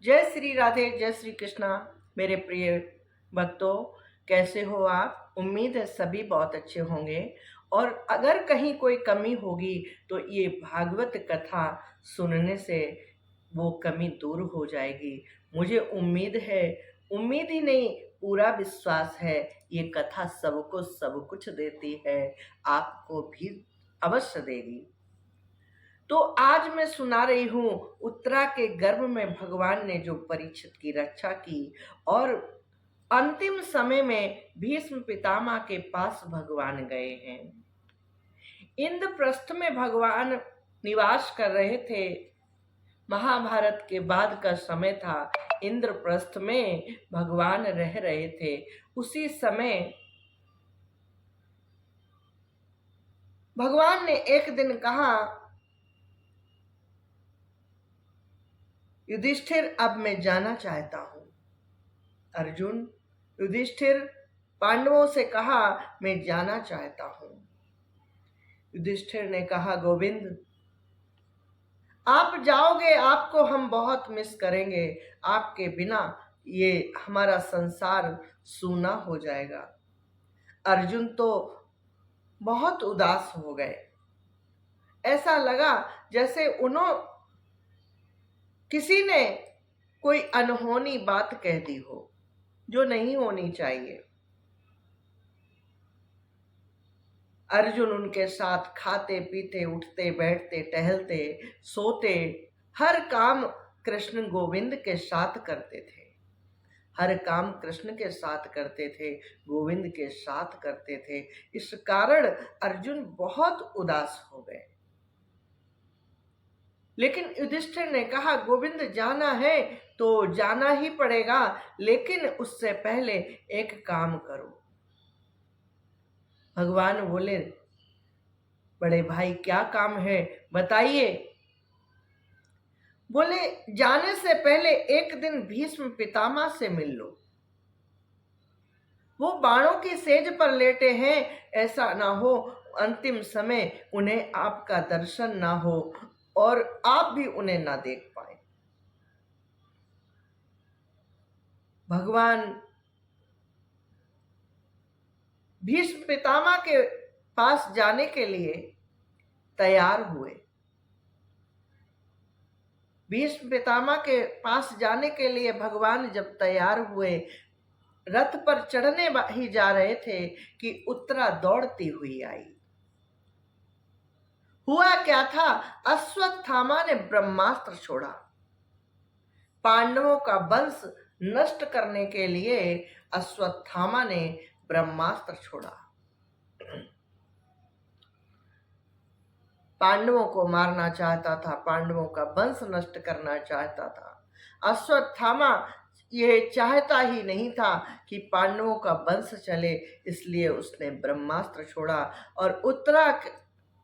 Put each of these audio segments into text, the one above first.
जय श्री राधे, जय श्री कृष्णा। मेरे प्रिय भक्तों, कैसे हो आप? उम्मीद है सभी बहुत अच्छे होंगे। और अगर कहीं कोई कमी होगी तो ये भागवत कथा सुनने से वो कमी दूर हो जाएगी। मुझे उम्मीद है, उम्मीद ही नहीं पूरा विश्वास है, ये कथा सबको सब कुछ देती है, आपको भी अवश्य देगी। तो आज मैं सुना रही हूँ उत्तरा के गर्भ में भगवान ने जो परीक्षित की रक्षा की, और अंतिम समय में भीष्म पितामह के पास भगवान गए हैं। इंद्रप्रस्थ में भगवान निवास कर रहे थे। महाभारत के बाद का समय था, इंद्रप्रस्थ में भगवान रह रहे थे। उसी समय भगवान ने एक दिन कहा, युधिष्ठिर अब मैं जाना चाहता हूं। अर्जुन, युधिष्ठिर पांडवों से कहा, मैं जाना चाहता हूं। युधिष्ठिर ने कहा, गोविंद आप जाओगे, आपको हम बहुत मिस करेंगे, आपके बिना ये हमारा संसार सूना हो जाएगा। अर्जुन तो बहुत उदास हो गए। ऐसा लगा जैसे उन्हों किसी ने कोई अनहोनी बात कह दी हो जो नहीं होनी चाहिए। अर्जुन उनके साथ खाते पीते, उठते बैठते, टहलते, सोते, हर काम कृष्ण गोविंद के साथ करते थे। हर काम कृष्ण के साथ करते थे, गोविंद के साथ करते थे। इस कारण अर्जुन बहुत उदास हो गए। लेकिन युधिष्ठिर ने कहा, गोविंद जाना है तो जाना ही पड़ेगा, लेकिन उससे पहले एक काम करो। भगवान बोले, बड़े भाई क्या काम है, बताइए। बोले, जाने से पहले एक दिन भीष्म पितामह से मिल लो। वो बाणों की सेज पर लेटे हैं, ऐसा ना हो अंतिम समय उन्हें आपका दर्शन ना हो और आप भी उन्हें ना देख पाए। भगवान भीष्म पितामह के पास जाने के लिए तैयार हुए। भीष्म पितामह के पास जाने के लिए भगवान जब तैयार हुए, रथ पर चढ़ने ही जा रहे थे कि उत्तरा दौड़ती हुई आई। हुआ क्या था, अश्वत्थामा ने ब्रह्मास्त्र छोड़ा। पांडवों का वंश नष्ट करने के लिए अश्वत्थामा ने ब्रह्मास्त्र छोड़ा। पांडवों को मारना चाहता था, पांडवों का वंश नष्ट करना चाहता था। अश्वत्थामा ये चाहता ही नहीं था कि पांडवों का वंश चले, इसलिए उसने ब्रह्मास्त्र छोड़ा और उत्तरा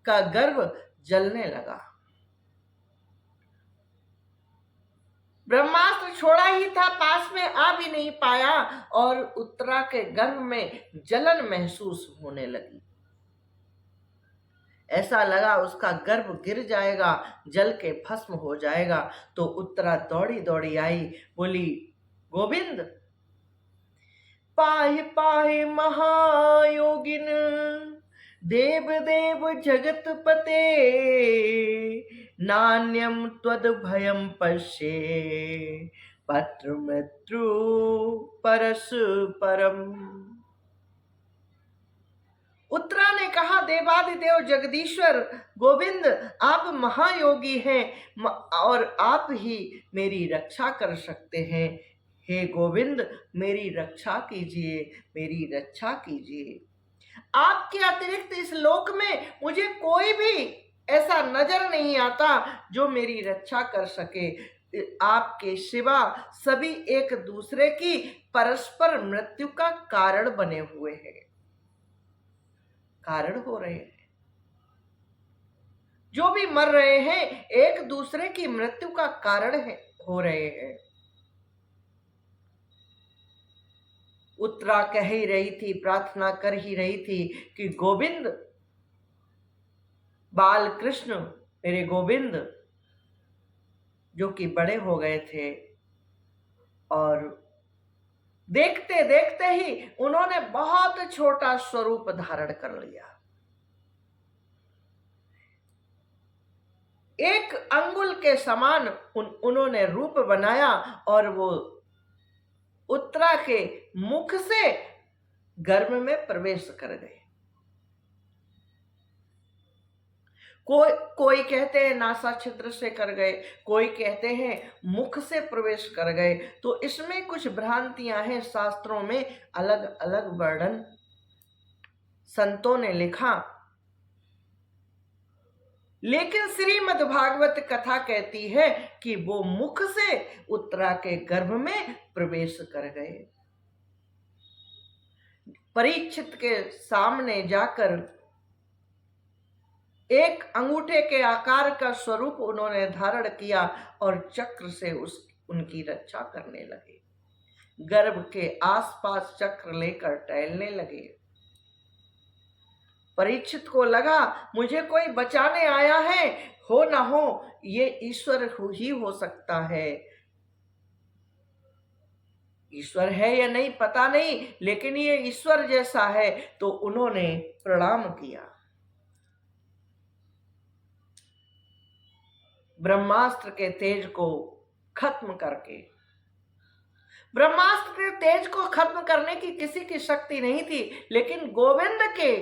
का गर्भ जलने लगा। ब्रह्मास्त्र छोड़ा ही था, पास में आ भी नहीं पाया और उत्तरा के गर्भ में जलन महसूस होने लगी। ऐसा लगा उसका गर्भ गिर जाएगा, जल के भस्म हो जाएगा। तो उत्तरा दौड़ी दौड़ी आई, बोली, गोविंद पाहि पाहि महायोगिन, देव देव जगत पते, नान्यम त्वद भयम पश्ये, पत्र मृत्यु परस्परम। उत्तरा ने कहा, देवादिदेव जगदीश्वर गोविंद आप महायोगी हैं और आप ही मेरी रक्षा कर सकते हैं। हे गोविंद मेरी रक्षा कीजिए, मेरी रक्षा कीजिए। आपके अतिरिक्त इस लोक में मुझे कोई भी ऐसा नजर नहीं आता जो मेरी रक्षा कर सके। आपके सिवा सभी एक दूसरे की परस्पर मृत्यु का कारण बने हुए हैं, कारण हो रहे हैं। जो भी मर रहे हैं एक दूसरे की मृत्यु का कारण हो रहे हैं। उत्तरा कह ही रही थी, प्रार्थना कर ही रही थी कि गोविंद, बाल कृष्ण, मेरे गोविंद जो कि बड़े हो गए थे, और देखते देखते ही उन्होंने बहुत छोटा स्वरूप धारण कर लिया। एक अंगुल के समान उन्होंने रूप बनाया और वो उत्तरा के मुख से गर्भ में प्रवेश कर गए। कोई कहते हैं नासा छिद्र से कर गए, कोई कहते हैं मुख से प्रवेश कर गए। तो इसमें कुछ भ्रांतियां हैं, शास्त्रों में अलग अलग वर्णन संतों ने लिखा। लेकिन श्रीमद् भागवत कथा कहती है कि वो मुख से उत्तरा के गर्भ में प्रवेश कर गए। परीक्षित के सामने जाकर एक अंगूठे के आकार का स्वरूप उन्होंने धारण किया और चक्र से उनकी रक्षा करने लगे। गर्भ के आसपास चक्र लेकर टहलने लगे। परीक्षित को लगा मुझे कोई बचाने आया है, हो ना हो ये ईश्वर ही हो सकता है। ईश्वर है या नहीं पता नहीं, लेकिन ये ईश्वर जैसा है। तो उन्होंने प्रणाम किया। ब्रह्मास्त्र के तेज को खत्म करके, ब्रह्मास्त्र के तेज को खत्म करने की किसी की शक्ति नहीं थी, लेकिन गोविंद के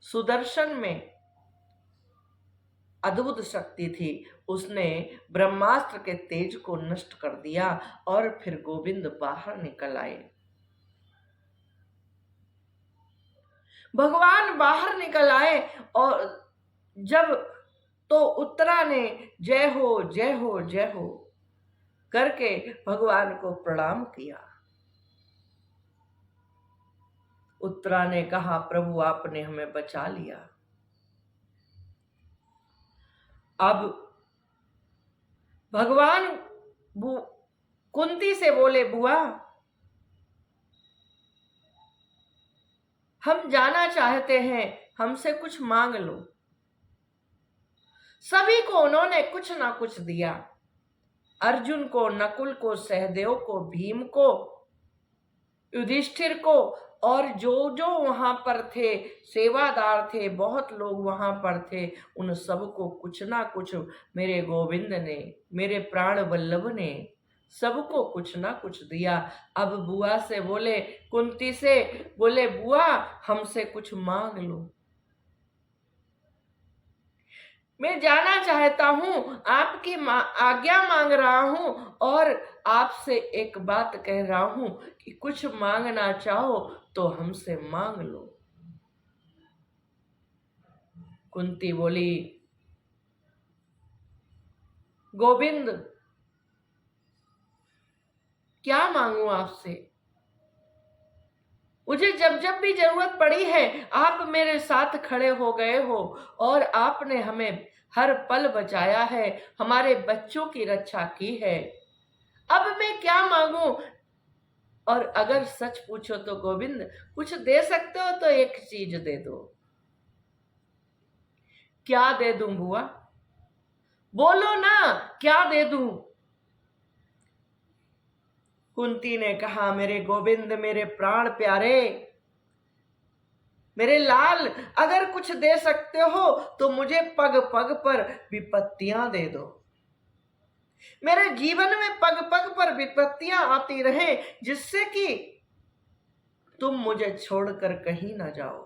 सुदर्शन में अद्भुत शक्ति थी। उसने ब्रह्मास्त्र के तेज को नष्ट कर दिया और फिर गोविंद बाहर निकल आए। भगवान बाहर निकल आए और जब तो उत्तरा ने जय हो जय हो जय हो करके भगवान को प्रणाम किया। उत्तरा ने कहा प्रभु आपने हमें बचा लिया। अब भगवान कुंती से बोले बुआ हम जाना चाहते हैं, हमसे कुछ मांग लो। सभी को उन्होंने कुछ ना कुछ दिया। अर्जुन को, नकुल को, सहदेव को, भीम को, युधिष्ठिर को और जो जो वहां पर थे सेवादार थे, बहुत लोग वहां पर थे, उन सबको कुछ ना कुछ मेरे गोविंद ने, मेरे प्राण वल्लभ ने सबको कुछ ना कुछ दिया। अब बुआ से बोले, कुंती से बोले बुआ हमसे कुछ मांग लो। मैं जाना चाहता हूं, आपकी आज्ञा मांग रहा हूं और आपसे एक बात कह रहा हूं कि कुछ मांगना चाहो तो हमसे मांग लो। कुंती बोली गोविंद क्या मांगू आपसे, मुझे जब जब भी जरूरत पड़ी है आप मेरे साथ खड़े हो गए हो और आपने हमें हर पल बचाया है, हमारे बच्चों की रक्षा की है। अब मैं क्या मांगू? और अगर सच पूछो तो गोविंद कुछ दे सकते हो तो एक चीज दे दो। क्या दे दूं बुआ? बोलो ना, क्या दे दूं? कुंती ने कहा मेरे गोविंद, मेरे प्राण प्यारे, मेरे लाल, अगर कुछ दे सकते हो तो मुझे पग पग पर विपत्तियां दे दो। मेरे जीवन में पग पग पर विपत्तियां आती रहे जिससे कि तुम मुझे छोड़कर कहीं ना जाओ।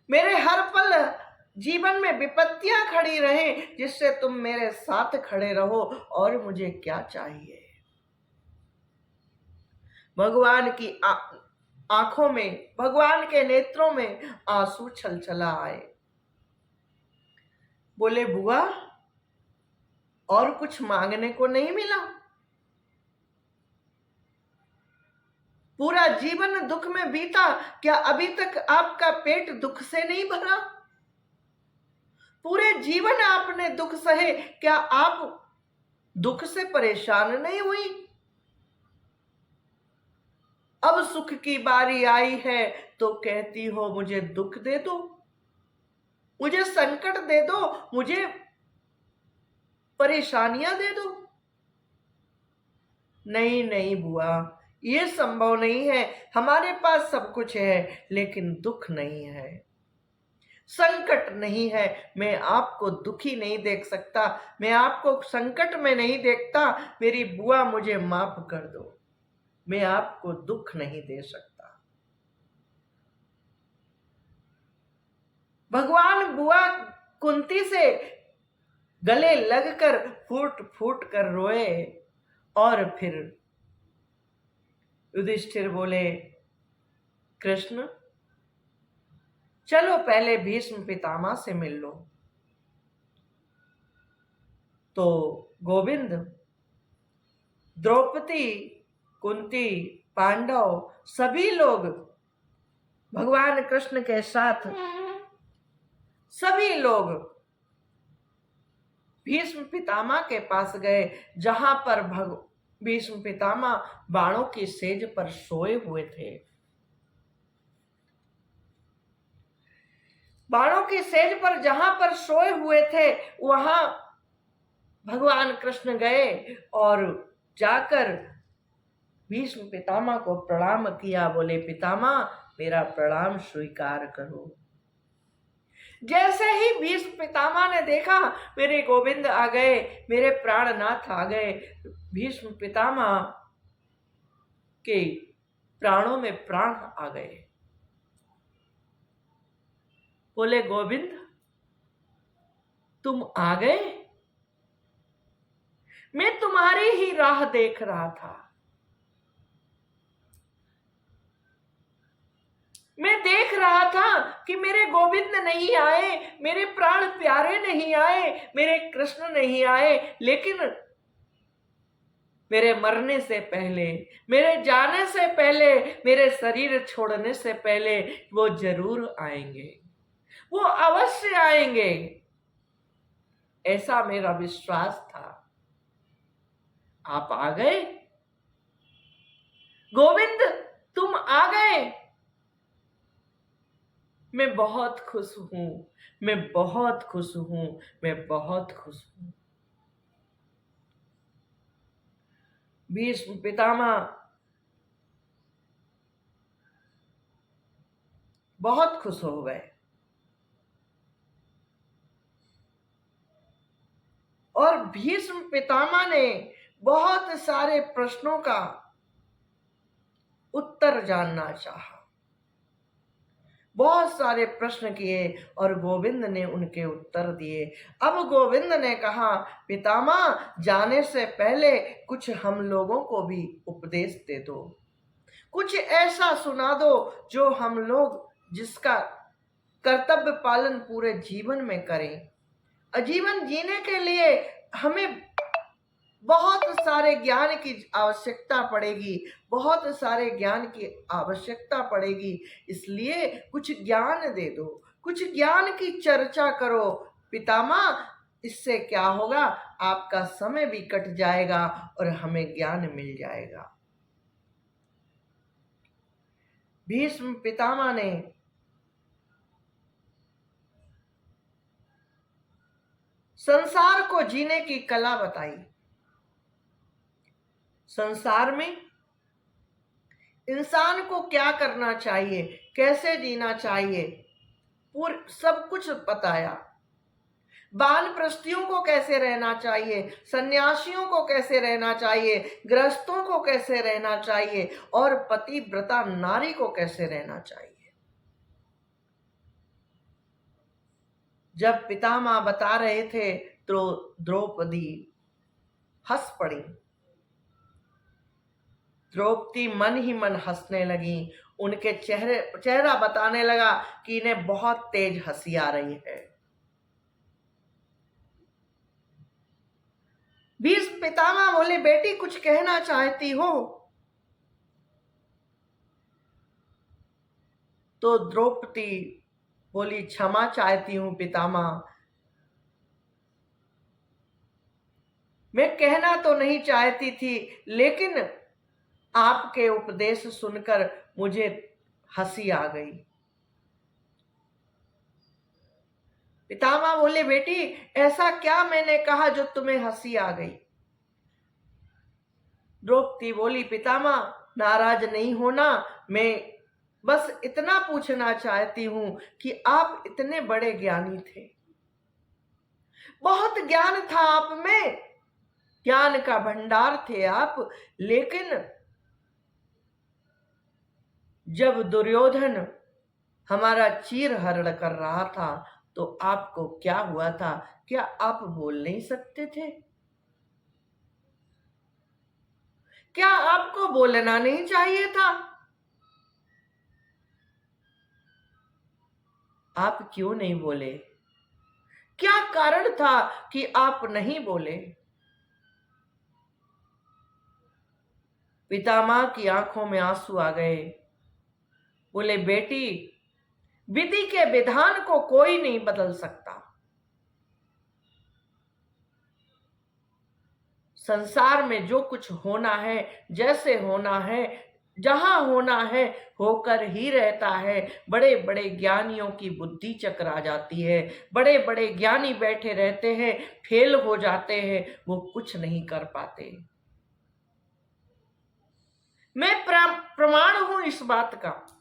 मेरे हर पल जीवन में विपत्तियां खड़ी रहे जिससे तुम मेरे साथ खड़े रहो। और मुझे क्या चाहिए? भगवान की आंखों में, भगवान के नेत्रों में आंसू छलछला आए। बोले बुआ और कुछ मांगने को नहीं मिला? पूरा जीवन दुख में बीता, क्या अभी तक आपका पेट दुख से नहीं भरा? पूरे जीवन आपने दुख सहे, क्या आप दुख से परेशान नहीं हुई? अब सुख की बारी आई है तो कहती हो मुझे दुख दे दो, मुझे संकट दे दो, मुझे परेशानियां दे दो। नहीं नहीं बुआ, ये संभव नहीं है। हमारे पास सब कुछ है लेकिन दुख नहीं है, संकट नहीं है। मैं आपको दुखी नहीं देख सकता, मैं आपको संकट में नहीं देखता। मेरी बुआ मुझे माफ कर दो, मैं आपको दुख नहीं दे सकता। भगवान बुआ कुंती से गले लगकर फूट फूट कर रोए और फिर युधिष्ठिर बोले, कृष्ण चलो पहले भीष्म पितामह से मिल लो। तो गोविंद, द्रौपदी, कुंती, पांडव सभी लोग भगवान कृष्ण के साथ सभी लोग भीष्म पितामह के पास गए, जहां पर भीष्म पितामह बाणों की सेज पर सोए हुए थे। बाणों की सेज पर जहां पर सोए हुए थे, वहां भगवान कृष्ण गए और जाकर भीष्म पितामह को प्रणाम किया। बोले, पितामह मेरा प्रणाम स्वीकार करो। जैसे ही भीष्म पितामह ने देखा मेरे गोविंद आ गए, मेरे प्राणनाथ आ गए, भीष्म पितामह के प्राणों में प्राण आ गए। बोले, गोविंद तुम आ गए, मैं तुम्हारी ही राह देख रहा था। मैं देख रहा था कि मेरे गोविंद नहीं आए, मेरे प्राण प्यारे नहीं आए, मेरे कृष्ण नहीं आए, लेकिन मेरे मरने से पहले, मेरे जाने से पहले, मेरे शरीर छोड़ने से पहले वो जरूर आएंगे, वो अवश्य आएंगे, ऐसा मेरा विश्वास था। आप आ गए गोविंद, तुम आ गए, मैं बहुत खुश हूं, मैं बहुत खुश हूं, मैं बहुत खुश हूं। भीष्म पितामह बहुत खुश हो गए और भीष्म पितामह ने बहुत सारे प्रश्नों का उत्तर जानना चाहा, बहुत सारे प्रश्न किए और गोविंद ने उनके उत्तर दिए। अब गोविंद ने कहा, पितामह जाने से पहले कुछ हम लोगों को भी उपदेश दे दो, कुछ ऐसा सुना दो जो हम लोग जिसका कर्तव्य पालन पूरे जीवन में करें। जीवन जीने के लिए हमें बहुत सारे ज्ञान की आवश्यकता पड़ेगी, बहुत सारे ज्ञान की आवश्यकता पड़ेगी, इसलिए कुछ ज्ञान दे दो, कुछ ज्ञान की चर्चा करो पितामह। इससे क्या होगा, आपका समय भी कट जाएगा और हमें ज्ञान मिल जाएगा। भीष्म पितामह ने संसार को जीने की कला बताई। संसार में इंसान को क्या करना चाहिए, कैसे जीना चाहिए, सब कुछ बताया। वानप्रस्थियों को कैसे रहना चाहिए, सन्यासियों को कैसे रहना चाहिए, गृहस्थों को कैसे रहना चाहिए और पतिव्रता नारी को कैसे रहना चाहिए। जब पितामह बता रहे थे तो द्रौपदी हंस पड़ी। द्रौपदी मन ही मन हंसने लगी। उनके चेहरा बताने लगा कि इन्हें बहुत तेज हंसी आ रही है। भीष्म पितामह बोले, बेटी कुछ कहना चाहती हो? तो द्रौपदी बोली, क्षमा चाहती हूं पितामह, मैं कहना तो नहीं चाहती थी, लेकिन आपके उपदेश सुनकर मुझे हंसी आ गई। पितामह बोले, बेटी ऐसा क्या मैंने कहा जो तुम्हें हंसी आ गई? द्रौपदी बोली, पितामह नाराज नहीं होना, मैं बस इतना पूछना चाहती हूं कि आप इतने बड़े ज्ञानी थे, बहुत ज्ञान था आप में, ज्ञान का भंडार थे आप, लेकिन जब दुर्योधन हमारा चीर हरण कर रहा था तो आपको क्या हुआ था? क्या आप बोल नहीं सकते थे? क्या आपको बोलना नहीं चाहिए था? आप क्यों नहीं बोले? क्या कारण था कि आप नहीं बोले? पितामह की आंखों में आंसू आ गए। बोले, बेटी विधि के विधान को कोई नहीं बदल सकता। संसार में जो कुछ होना है, जैसे होना है, जहां होना है, होकर ही रहता है। बड़े बड़े ज्ञानियों की बुद्धि चकरा जाती है, बड़े बड़े ज्ञानी बैठे रहते हैं, फेल हो जाते हैं, वो कुछ नहीं कर पाते। मैं प्रमाण हूं इस बात का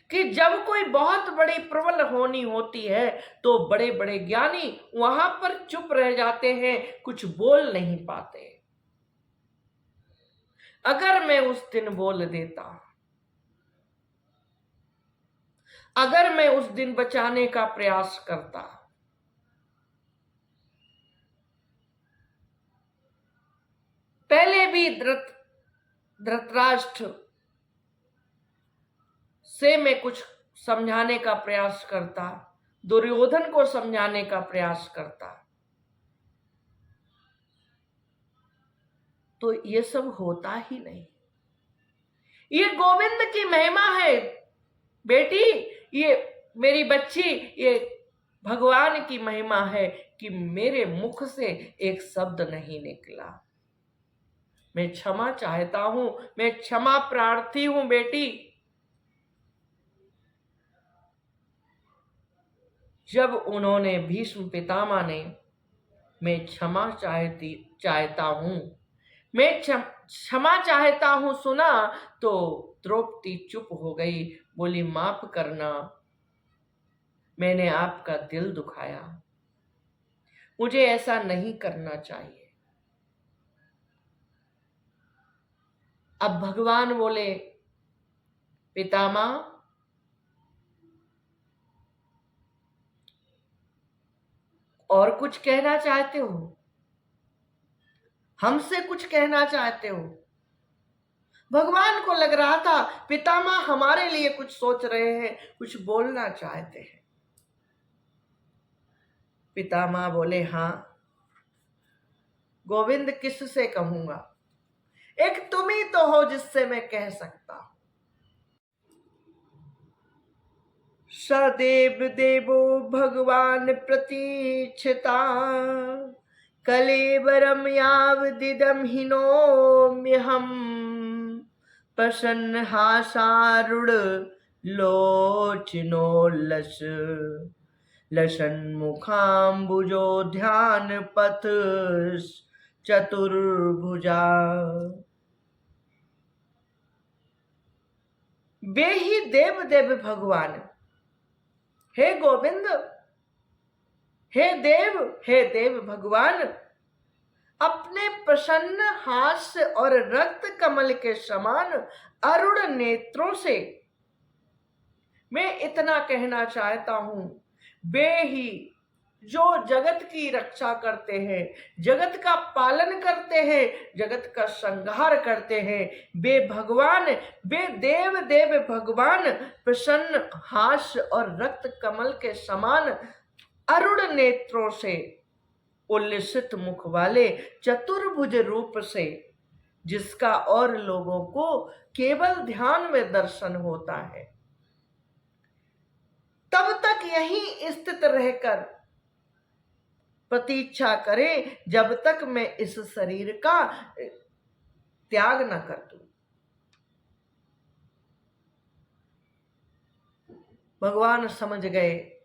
कि जब कोई बहुत बड़ी प्रबल होनी होती है तो बड़े बड़े ज्ञानी वहां पर चुप रह जाते हैं, कुछ बोल नहीं पाते। अगर मैं उस दिन बोल देता, अगर मैं उस दिन बचाने का प्रयास करता, पहले भी धृतराष्ट्र से मैं कुछ समझाने का प्रयास करता, दुर्योधन को समझाने का प्रयास करता, तो ये सब होता ही नहीं। ये गोविंद की महिमा है बेटी, ये मेरी बच्ची, ये भगवान की महिमा है कि मेरे मुख से एक शब्द नहीं निकला। मैं क्षमा चाहता हूं, मैं क्षमा प्रार्थी हूं बेटी। जब उन्होंने भीष्म पितामह ने मैं क्षमा चाहता हूं, मैं क्षमा चाहता हूं सुना, तो द्रौपदी चुप हो गई। बोली, माफ करना, मैंने आपका दिल दुखाया, मुझे ऐसा नहीं करना चाहिए। अब भगवान बोले, पितामह और कुछ कहना चाहते हो? हमसे कुछ कहना चाहते हो? भगवान को लग रहा था पितामह हमारे लिए कुछ सोच रहे हैं, कुछ बोलना चाहते हैं। पितामह बोले, हाँ गोविंद, किससे कहूंगा? एक तुम ही तो हो जिससे मैं कह सकता हूं। सदेव देवो भगवान प्रतीक्षता, कलेवरम यावदिदम हिनोम्यहम, प्रसन्न हासारूढ़ लोचनोल्लस, लसन्मुखाम्बुजो ध्यान पथ चतुर्भुजा। वे ही देव देव भगवान, हे गोविंद, हे देव भगवान, अपने प्रसन्न हास्य और रक्त कमल के समान अरुण नेत्रों से मैं इतना कहना चाहता हूं, वे ही जो जगत की रक्षा करते हैं, जगत का पालन करते हैं, जगत का संहार करते हैं, वे भगवान, वे देव देव भगवान प्रसन्न हास्य और रक्त कमल के समान अरुण नेत्रों से, उल्लसित मुख वाले चतुर्भुज रूप से, जिसका और लोगों को केवल ध्यान में दर्शन होता है, तब तक यहीं स्थित रहकर प्रतीक्षा करें जब तक मैं इस शरीर का त्याग न कर दूं। भगवान समझ गए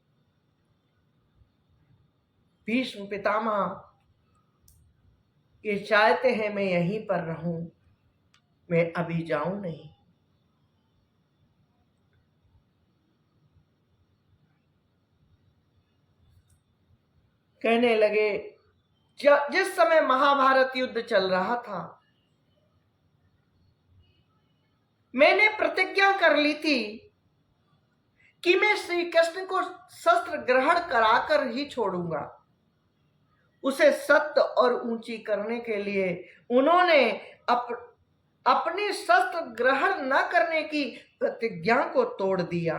भीष्म पितामह ये चाहते हैं मैं यहीं पर रहूं, मैं अभी जाऊं नहीं। कहने लगे जिस समय महाभारत युद्ध चल रहा था, मैंने प्रतिज्ञा कर ली थी कि मैं श्री कृष्ण को शस्त्र ग्रहण कराकर ही छोड़ूंगा। उसे सत्य और ऊंची करने के लिए उन्होंने अपनी शस्त्र ग्रहण न करने की प्रतिज्ञा को तोड़ दिया।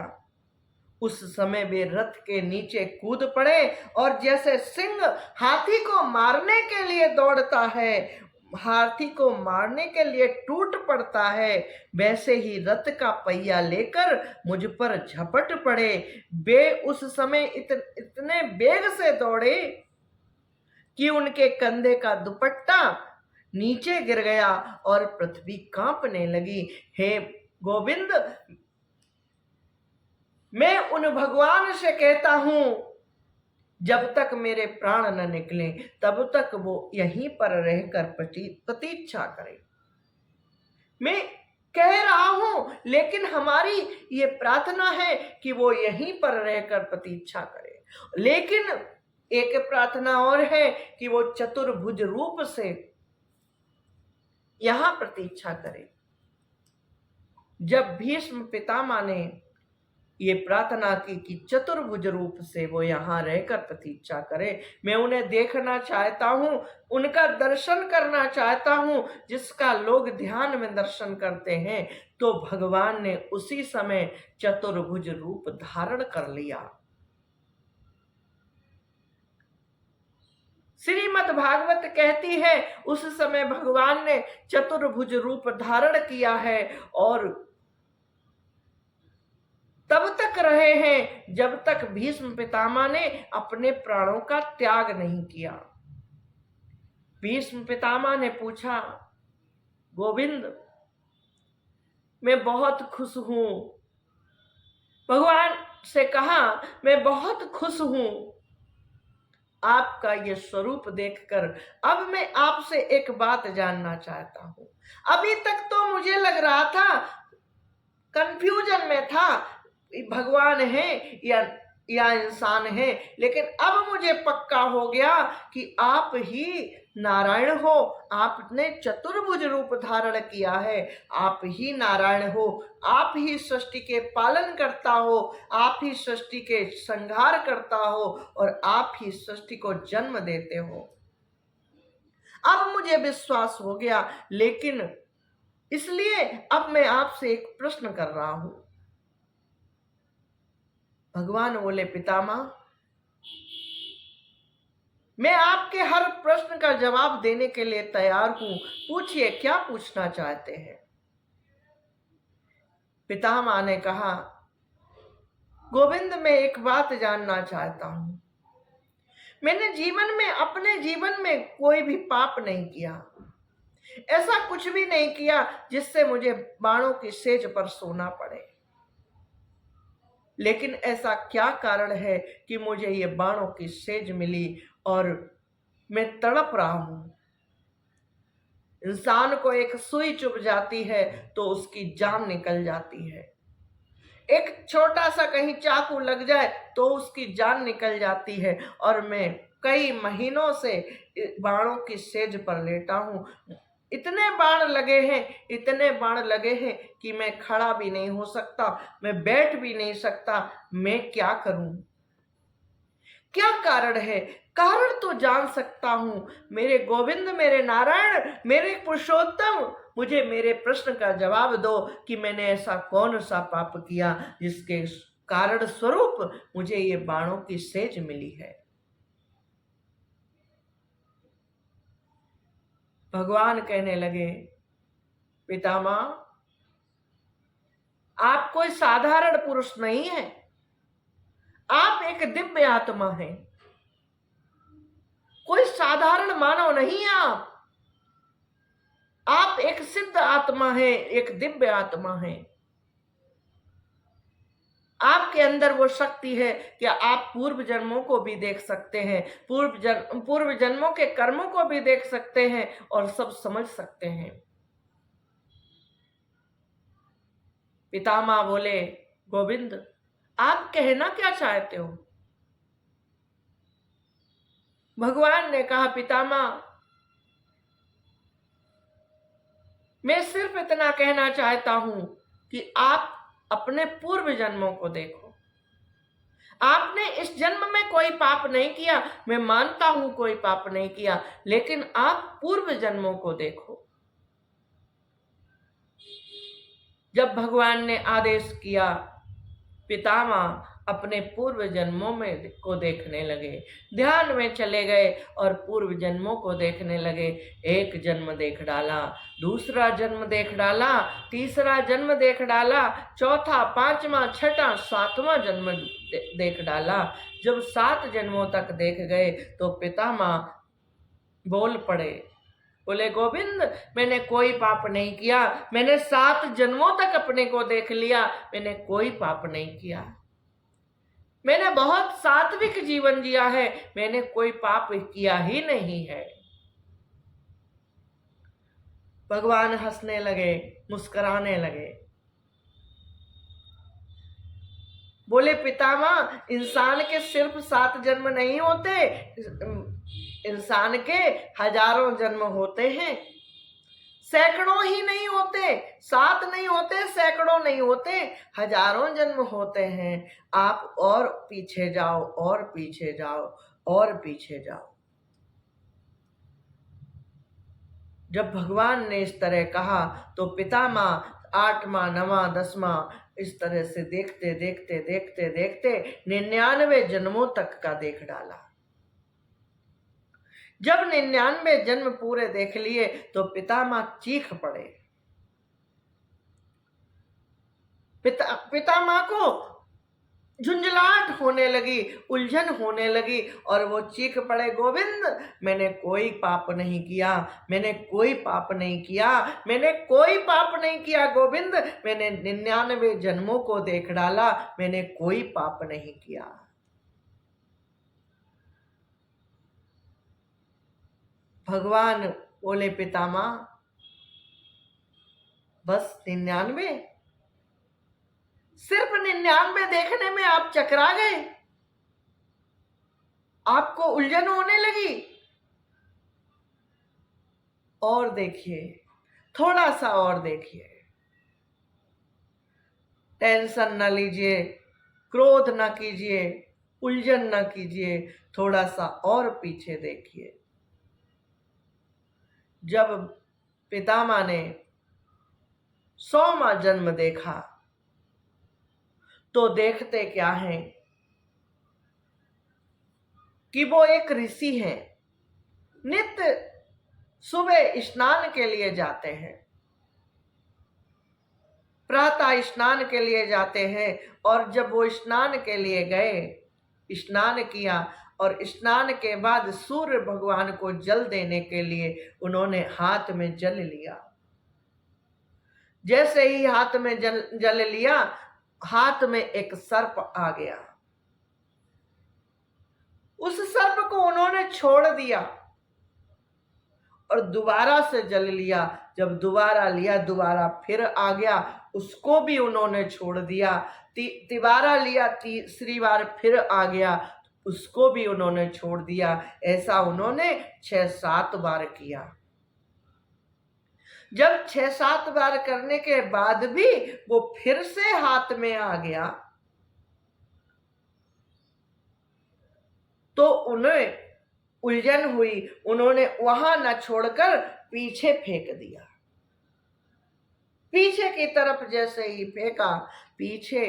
उस समय वे रथ के नीचे कूद पड़े और जैसे सिंह हाथी को मारने के लिए दौड़ता है, हाथी को मारने के लिए टूट पड़ता है, वैसे ही रथ का पहिया लेकर मुझ पर झपट पड़े। वे उस समय इतने वेग से दौड़े कि उनके कंधे का दुपट्टा नीचे गिर गया और पृथ्वी कांपने लगी। हे गोविंद, मैं उन भगवान से कहता हूं जब तक मेरे प्राण न निकले तब तक वो यहीं पर रहकर प्रतीक्षा करे। मैं कह रहा हूं, लेकिन हमारी ये प्रार्थना है कि वो यहीं पर रहकर प्रतीक्षा करे। लेकिन एक प्रार्थना और है कि वो चतुर्भुज रूप से यहां प्रतीक्षा करे। जब भीष्म पितामह ने ये प्रार्थना की कि चतुर्भुज रूप से वो यहां रहकर प्रतीक्षा करे, मैं उन्हें देखना चाहता हूं, उनका दर्शन करना चाहता हूं जिसका लोग ध्यान में दर्शन करते हैं, तो भगवान ने उसी समय चतुर्भुज रूप धारण कर लिया। श्रीमद् भागवत कहती है उस समय भगवान ने चतुर्भुज रूप धारण किया है और तब तक रहे हैं जब तक भीष्म पितामह ने अपने प्राणों का त्याग नहीं किया। भीष्म पितामह ने पूछा, गोविंद मैं बहुत खुश हूं। भगवान से कहा, मैं बहुत खुश हूं आपका ये स्वरूप देखकर। अब मैं आपसे एक बात जानना चाहता हूं। अभी तक तो मुझे लग रहा था, कंफ्यूजन में था, भगवान है या इंसान है, लेकिन अब मुझे पक्का हो गया कि आप ही नारायण हो। आपने चतुर्भुज रूप धारण किया है, आप ही नारायण हो, आप ही सृष्टि के पालन करता हो, आप ही सृष्टि के संहार करता हो और आप ही सृष्टि को जन्म देते हो। अब मुझे विश्वास हो गया, लेकिन इसलिए अब मैं आपसे एक प्रश्न कर रहा हूं। भगवान बोले, पितामह मैं आपके हर प्रश्न का जवाब देने के लिए तैयार हूं, पूछिए क्या पूछना चाहते हैं। पितामह ने कहा, गोविंद मैं एक बात जानना चाहता हूं। मैंने अपने जीवन में कोई भी पाप नहीं किया, ऐसा कुछ भी नहीं किया जिससे मुझे बाणों की सेज पर सोना पड़े, लेकिन ऐसा क्या कारण है कि मुझे ये बाणों की सेज मिली और मैं तड़प रहा हूं। इंसान को एक सुई चुभ जाती है तो उसकी जान निकल जाती है, एक छोटा सा कहीं चाकू लग जाए तो उसकी जान निकल जाती है, और मैं कई महीनों से बाणों की सेज पर लेटा हूं। इतने बाण लगे हैं कि मैं खड़ा भी नहीं हो सकता, मैं बैठ भी नहीं सकता। मैं क्या करूं? क्या कारण है? कारण तो जान सकता हूं। मेरे गोविंद, मेरे नारायण, मेरे पुरुषोत्तम, मुझे मेरे प्रश्न का जवाब दो कि मैंने ऐसा कौन सा पाप किया जिसके कारण स्वरूप मुझे ये बाणों की सेज मिली है। भगवान कहने लगे, पितामह आप कोई साधारण पुरुष नहीं है, आप एक दिव्य आत्मा हैं, कोई साधारण मानव नहीं है। आप एक सिद्ध आत्मा है, एक दिव्य आत्मा है। आपके अंदर वो शक्ति है कि आप पूर्व जन्मों को भी देख सकते हैं, पूर्व जन्मों के कर्मों को भी देख सकते हैं और सब समझ सकते हैं। पितामह बोले, गोविंद आप कहना क्या चाहते हो? भगवान ने कहा, पितामह मैं सिर्फ इतना कहना चाहता हूं कि आप अपने पूर्व जन्मों को देखो। आपने इस जन्म में कोई पाप नहीं किया, मैं मानता हूं कोई पाप नहीं किया, लेकिन आप पूर्व जन्मों को देखो। जब भगवान ने आदेश किया, पितामह अपने पूर्व जन्मों में को देखने लगे, ध्यान में चले गए और पूर्व जन्मों को देखने लगे। एक जन्म देख डाला, दूसरा जन्म देख डाला, तीसरा जन्म देख डाला, चौथा, पांचवा, छठा, सातवां जन्म देख डाला। जब 7 जन्मों तक देख गए तो पितामह बोल पड़े, बोले, गोविंद मैंने कोई पाप नहीं किया, मैंने 7 जन्मों तक अपने को देख लिया, मैंने कोई पाप नहीं किया, मैंने बहुत सात्विक जीवन जिया है, मैंने कोई पाप किया ही नहीं है। भगवान हंसने लगे, मुस्कुराने लगे, बोले, पितामह इंसान के सिर्फ 7 जन्म नहीं होते, इंसान के हजारों जन्म होते हैं, सैकड़ों ही नहीं होते, 7 नहीं होते, सैकड़ों नहीं होते, हजारों जन्म होते हैं। आप और पीछे जाओ, और पीछे जाओ, और पीछे जाओ। जब भगवान ने इस तरह कहा तो पितामह 8वां, 9वां, 10वां इस तरह से देखते देखते देखते देखते 99 जन्मों तक का देख डाला। जब 99 जन्म पूरे देख लिए तो पितामह चीख पड़े। पितामह को झुंझलाहट होने लगी, उलझन होने लगी और वो चीख पड़े, गोविंद मैंने कोई पाप नहीं किया, मैंने कोई पाप नहीं किया, मैंने कोई पाप नहीं किया गोविंद, मैंने 99 जन्मों को देख डाला, मैंने कोई पाप नहीं किया। भगवान बोले, पितामह बस 99, सिर्फ 99 देखने में आप चकरा गए, आपको उलझन होने लगी। और देखिए, थोड़ा सा और देखिए, टेंशन न लीजिए, क्रोध न कीजिए, उलझन न कीजिए, थोड़ा सा और पीछे देखिए। जब पितामह ने 100वां जन्म देखा तो देखते क्या है कि वो एक ऋषि हैं, नित्य सुबह स्नान के लिए जाते हैं, प्रातः स्नान के लिए जाते हैं। और जब वो स्नान के लिए गए, स्नान किया और स्नान के बाद सूर्य भगवान को जल देने के लिए उन्होंने हाथ में जल लिया। जैसे ही हाथ में जल लिया, हाथ में एक सर्प आ गया, उस सर्प को उन्होंने छोड़ दिया और दोबारा से जल लिया। जब दोबारा लिया, दोबारा फिर आ गया, उसको भी उन्होंने छोड़ दिया। तिबारा लिया, तीसरी बार फिर आ गया, उसको भी उन्होंने छोड़ दिया। ऐसा उन्होंने 6-7 बार किया। जब 6-7 बार करने के बाद भी वो फिर से हाथ में आ गया तो उन्हें उलझन हुई, उन्होंने वहां न छोड़कर पीछे फेंक दिया। पीछे की तरफ जैसे ही फेंका, पीछे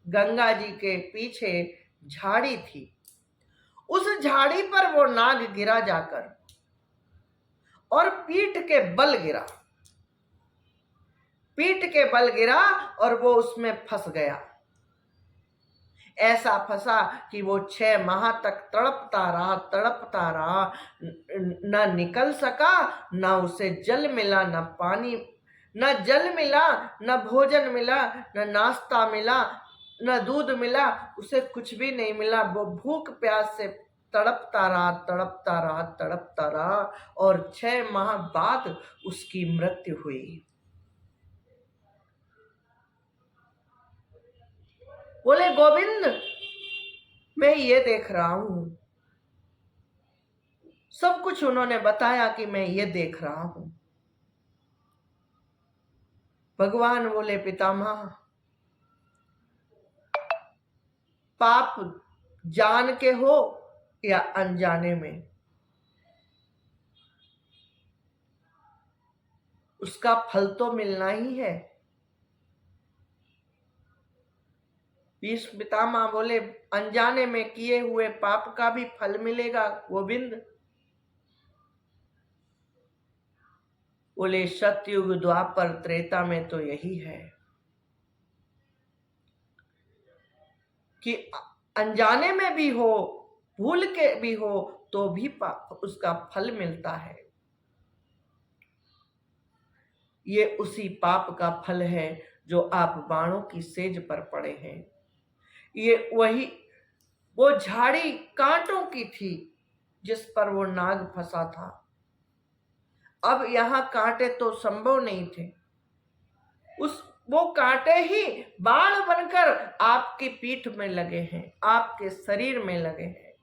गंगा जी के पीछे झाड़ी थी, उस झाड़ी पर वो नाग गिरा जाकर और पीठ के बल गिरा, पीठ के बल गिरा और वो उसमें फंस गया। ऐसा फंसा कि वो 6 माह तक तड़पता रहा, न निकल सका, न उसे जल मिला, न पानी, न जल मिला, न भोजन मिला, न नाश्ता मिला, न दूध मिला, उसे कुछ भी नहीं मिला। वो भूख प्यास से तड़पता रहा, तड़पता रहा, तड़पता रहा, और 6 माह बाद उसकी मृत्यु हुई। बोले गोविंद, मैं ये देख रहा हूं। सब कुछ उन्होंने बताया कि मैं ये देख रहा हूं। भगवान बोले पितामह, पाप जान के हो या अनजाने में, उसका फल तो मिलना ही है। भीष्म पितामह बोले अनजाने में किए हुए पाप का भी फल मिलेगा गोविंद। बोले सतयुग द्वापर त्रेता में तो यही है कि अनजाने में भी हो, भूल के भी हो, तो भी उसका फल मिलता है। ये उसी पाप का फल है जो आप बाणों की सेज पर पड़े हैं। ये वही वो झाड़ी कांटों की थी जिस पर वो नाग फंसा था। अब यहां कांटे तो संभव नहीं थे, वो कांटे ही बाण बनकर आपकी पीठ में लगे हैं, आपके शरीर में लगे हैं।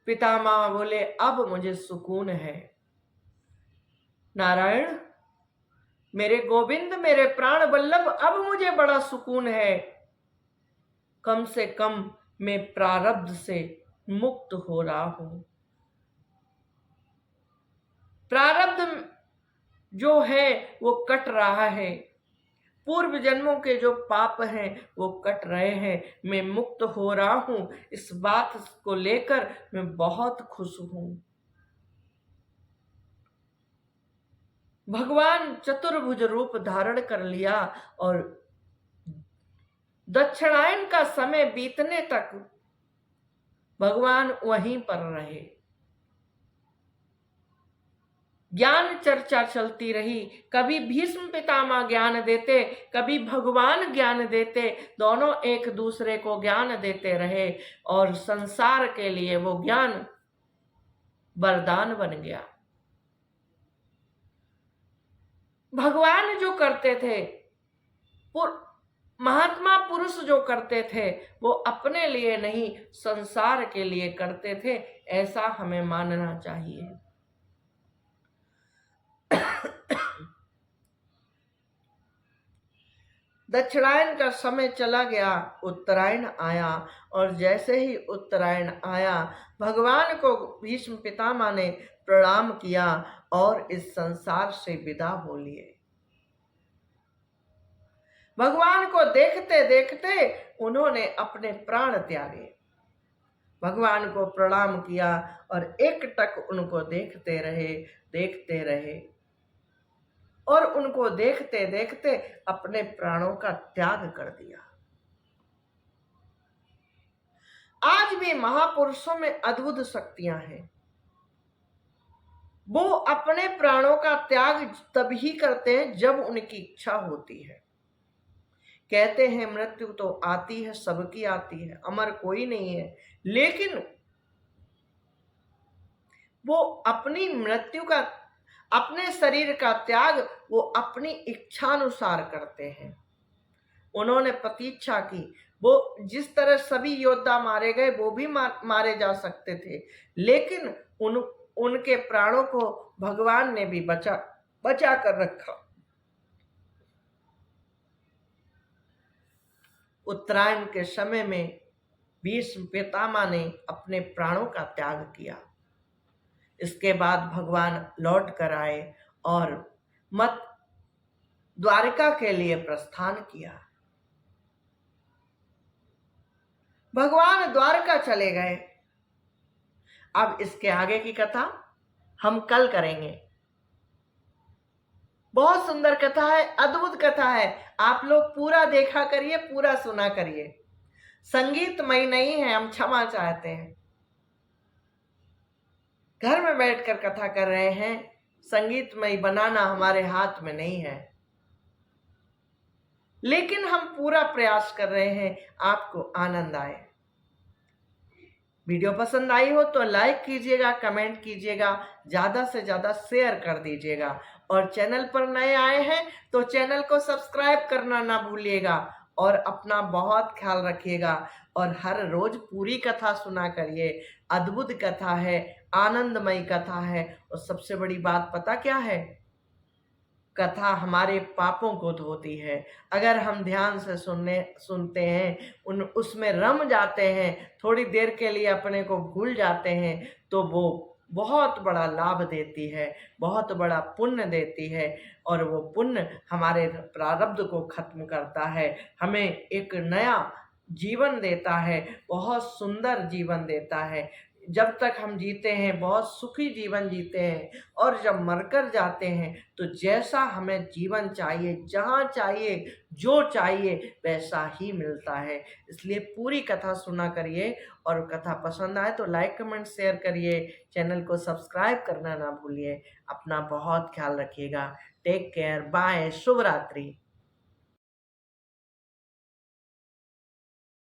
पितामह बोले अब मुझे सुकून है। नारायण, मेरे गोविंद, मेरे प्राण वल्लभ, अब मुझे बड़ा सुकून है। कम से कम मैं प्रारब्ध से मुक्त हो रहा हूं। प्रारब्ध जो है वो कट रहा है, पूर्व जन्मों के जो पाप हैं वो कट रहे हैं, मैं मुक्त हो रहा हूं। इस बात को लेकर मैं बहुत खुश हूं। भगवान चतुर्भुज रूप धारण कर लिया और दक्षिणायन का समय बीतने तक भगवान वहीं पर रहे। ज्ञान चर्चा चलती रही। कभी भीष्म पितामह ज्ञान देते, कभी भगवान ज्ञान देते, दोनों एक दूसरे को ज्ञान देते रहे और संसार के लिए वो ज्ञान वरदान बन गया। भगवान जो करते थे, महात्मा पुरुष जो करते थे, वो अपने लिए नहीं संसार के लिए करते थे, ऐसा हमें मानना चाहिए। दक्षिणायन का समय चला गया, उत्तरायण आया, और जैसे ही उत्तरायण आया, भगवान को भीष्म पितामह ने प्रणाम किया और इस संसार से विदा हो लिए। भगवान को देखते देखते उन्होंने अपने प्राण त्यागे। भगवान को प्रणाम किया और एकटक उनको देखते रहे और उनको देखते देखते अपने प्राणों का त्याग कर दिया। आज भी महापुरुषों में अद्भुत शक्तियां हैं। वो अपने प्राणों का त्याग तभी करते हैं जब उनकी इच्छा होती है। कहते हैं मृत्यु तो आती है, सबकी आती है, अमर कोई नहीं है, लेकिन वो अपनी मृत्यु का, अपने शरीर का त्याग वो अपनी इच्छानुसार करते हैं। उन्होंने प्रतीक्षा की। वो जिस तरह सभी योद्धा मारे गए, वो भी मारे जा सकते थे, लेकिन उनके प्राणों को भगवान ने भी बचा कर रखा। उत्तरायण के समय में भीष्म पितामह ने अपने प्राणों का त्याग किया। इसके बाद भगवान लौट कर आए और मत द्वारिका के लिए प्रस्थान किया। भगवान द्वारका चले गए। अब इसके आगे की कथा हम कल करेंगे। बहुत सुंदर कथा है, अद्भुत कथा है। आप लोग पूरा देखा करिए, पूरा सुना करिए। संगीतमय नहीं है, हम क्षमा चाहते हैं। घर में बैठकर कथा कर रहे हैं, संगीतमय बनाना हमारे हाथ में नहीं है। लेकिन हम पूरा प्रयास कर रहे हैं आपको आनंद आए। वीडियो पसंद आई हो तो लाइक कीजिएगा, कमेंट कीजिएगा, ज़्यादा से ज़्यादा शेयर कर दीजिएगा और चैनल पर नए आए हैं तो चैनल को सब्सक्राइब करना ना भूलिएगा और अपना बहुत ख्याल रखिएगा और हर रोज पूरी कथा सुना करिए। अद्भुत कथा है, आनंदमयी कथा है और सबसे बड़ी बात पता क्या है? कथा हमारे पापों को धोती है। अगर हम ध्यान से सुनते हैं, उसमें रम जाते हैं, थोड़ी देर के लिए अपने को भूल जाते हैं, तो वो बहुत बड़ा लाभ देती है, बहुत बड़ा पुण्य देती है और वो पुण्य हमारे प्रारब्ध को खत्म करता है, हमें एक नया जीवन देता है, बहुत सुंदर जीवन देता है। जब तक हम जीते हैं बहुत सुखी जीवन जीते हैं और जब मरकर जाते हैं तो जैसा हमें जीवन चाहिए, जहाँ चाहिए, जो चाहिए वैसा ही मिलता है। इसलिए पूरी कथा सुना करिए और कथा पसंद आए तो लाइक, कमेंट, शेयर करिए। चैनल को सब्सक्राइब करना ना भूलिए। अपना बहुत ख्याल रखिएगा। टेक केयर, बाय, शुभ रात्रि।